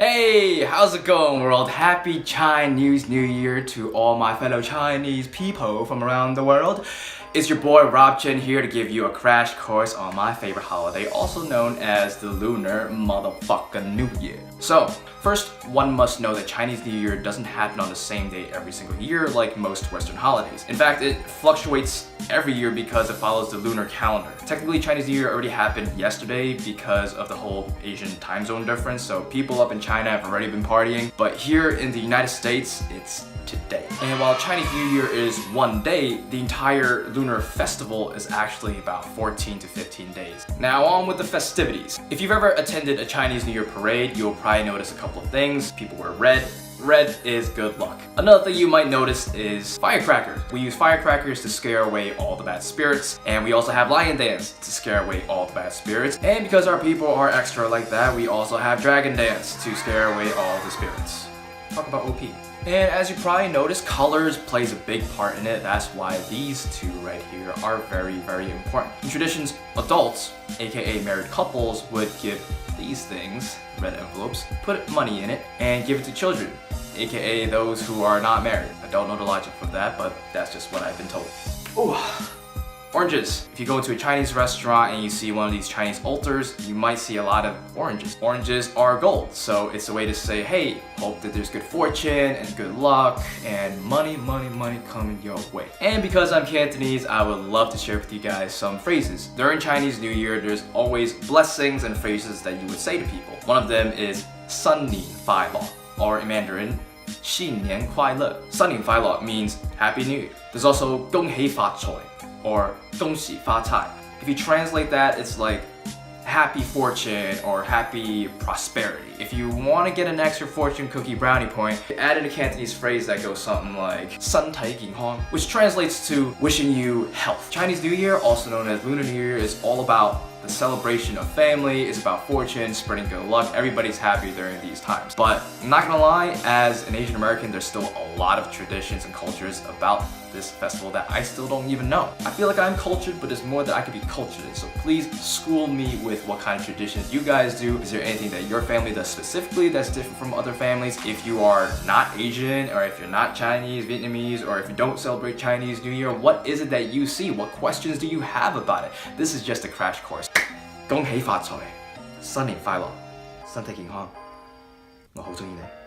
Hey, how's it going, world? Happy Chinese New Year to all my fellow Chinese people from around the world. It's your boy Rob Chen here to give you a crash course on my favorite holiday, also known as the Lunar Motherfucking New Year. So, first, one must know that Chinese New Year doesn't happen on the same day every single year like most Western holidays. In fact, it fluctuates every year because it follows the lunar calendar. Technically, Chinese New Year already happened yesterday because of the whole Asian time zone difference, so people up in China have already been partying, but here in the United States, it's today. And while Chinese New Year is one day, the entire lunar festival is actually about 14 to 15 days. Now on with the festivities. If you've ever attended a Chinese New Year parade, you'll probably notice a couple of things. People wear red. Red is good luck. Another thing you might notice is firecrackers. We use firecrackers to scare away all the bad spirits, and we also have lion dance to scare away all the bad spirits. And because our people are extra like that, we also have dragon dance to scare away all the spirits. Talk about OP. And as you probably noticed, colors plays a big part in it. That's why these two right here are very, very important. In traditions, adults, aka married couples, would give these things, red envelopes, put money in it, and give it to children, aka those who are not married. I don't know the logic for that, but that's just what I've been told. Ooh. Oranges. If you go to a Chinese restaurant and you see one of these Chinese altars, you might see a lot of oranges. Oranges are gold, so it's a way to say, hey, hope that there's good fortune and good luck and money coming your way. And because I'm Cantonese, I would love to share with you guys some phrases. During Chinese New Year, there's always blessings and phrases that you would say to people. One of them is 新年快乐, or in Mandarin, 新年快乐. 新年快乐 means Happy New Year. There's also 恭喜发财, or 恭喜发财. If you translate that, it's like happy fortune or happy prosperity. If you want to get an extra fortune cookie brownie point, add in a Cantonese phrase that goes something like 身體健康, which translates to wishing you health. Chinese New Year, also known as Lunar New Year, is all about the celebration of family. It's about fortune, spreading good luck. Everybody's happy during these times. But I'm not gonna lie, as an Asian American, there's still a lot of traditions and cultures about this festival that I still don't even know. I feel like I'm cultured, but there's more that I could be cultured in. So please school me with what kind of traditions you guys do. Is there anything that your family does specifically that's different from other families? If you are not Asian, or if you're not Chinese, Vietnamese, or if you don't celebrate Chinese New Year, what is it that you see? What questions do you have about it? This is just a crash course. 恭喜發財，新年快樂，身體健康，我好鍾意你。